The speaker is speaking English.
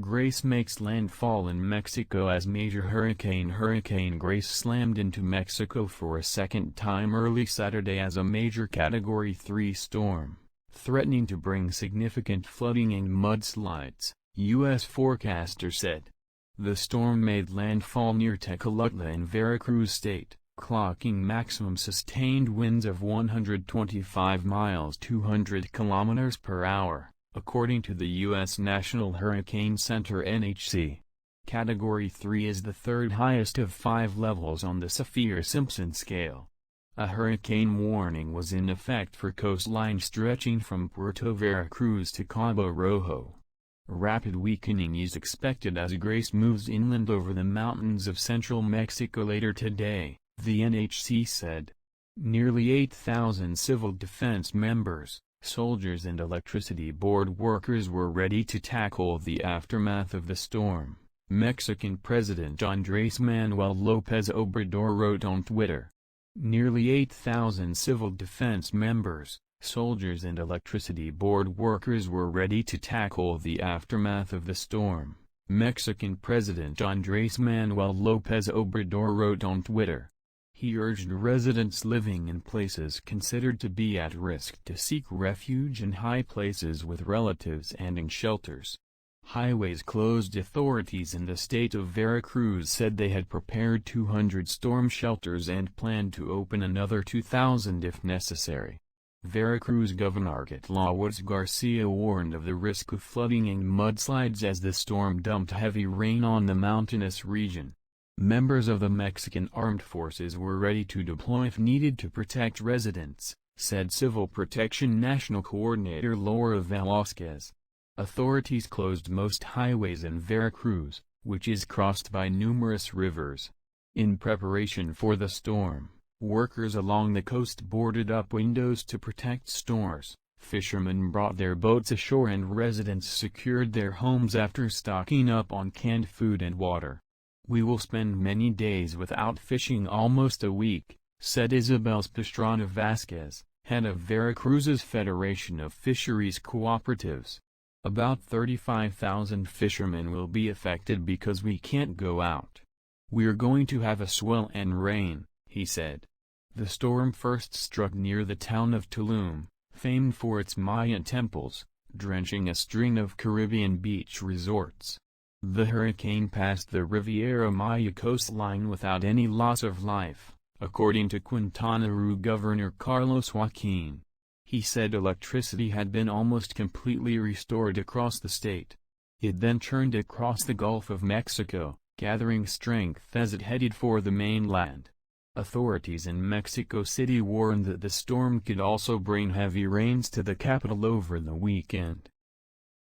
Grace makes landfall in Mexico as major hurricane. Hurricane Grace slammed into Mexico for a second time early Saturday as a major Category 3 storm, threatening to bring significant flooding and mudslides, U.S. forecaster said. The storm made landfall near Tecolotlán in Veracruz state, clocking maximum sustained winds of 125 miles (200 kilometers per hour), according to the U.S. National Hurricane Center (NHC). Category 3 is the third highest of 5 levels on the Saffir-Simpson scale. A hurricane warning was in effect for coastline stretching from Puerto Veracruz to Cabo Rojo. Rapid weakening is expected as Grace moves inland over the mountains of central Mexico later today, the NHC said. Nearly 8,000 civil defense members, soldiers and electricity board workers were ready to tackle the aftermath of the storm, Mexican President Andrés Manuel López Obrador wrote on Twitter. Nearly 8,000 civil defense members, soldiers and electricity board workers were ready to tackle the aftermath of the storm, Mexican President Andrés Manuel López Obrador wrote on Twitter. He urged residents living in places considered to be at risk to seek refuge in high places with relatives and in shelters. Highways closed. Authorities in the state of Veracruz said they had prepared 200 storm shelters and planned to open another 2,000 if necessary. Veracruz Governor Getlawas Garcia warned of the risk of flooding and mudslides as the storm dumped heavy rain on the mountainous region. Members of the Mexican Armed Forces were ready to deploy if needed to protect residents, said Civil Protection National Coordinator Laura Velasquez. Authorities closed most highways in Veracruz, which is crossed by numerous rivers. In preparation for the storm, workers along the coast boarded up windows to protect stores, fishermen brought their boats ashore and residents secured their homes after stocking up on canned food and water. We will spend many days without fishing, almost a week, said Isabel Pastrana Vasquez, head of Veracruz's Federation of Fisheries Cooperatives. About 35,000 fishermen will be affected because we can't go out. We're going to have a swell and rain, he said. The storm first struck near the town of Tulum, famed for its Mayan temples, drenching a string of Caribbean beach resorts. The hurricane passed the Riviera Maya coastline without any loss of life, according to Quintana Roo Governor Carlos Joaquin. He said electricity had been almost completely restored across the state. It then churned across the Gulf of Mexico, gathering strength as it headed for the mainland. Authorities in Mexico City warned that the storm could also bring heavy rains to the capital over the weekend.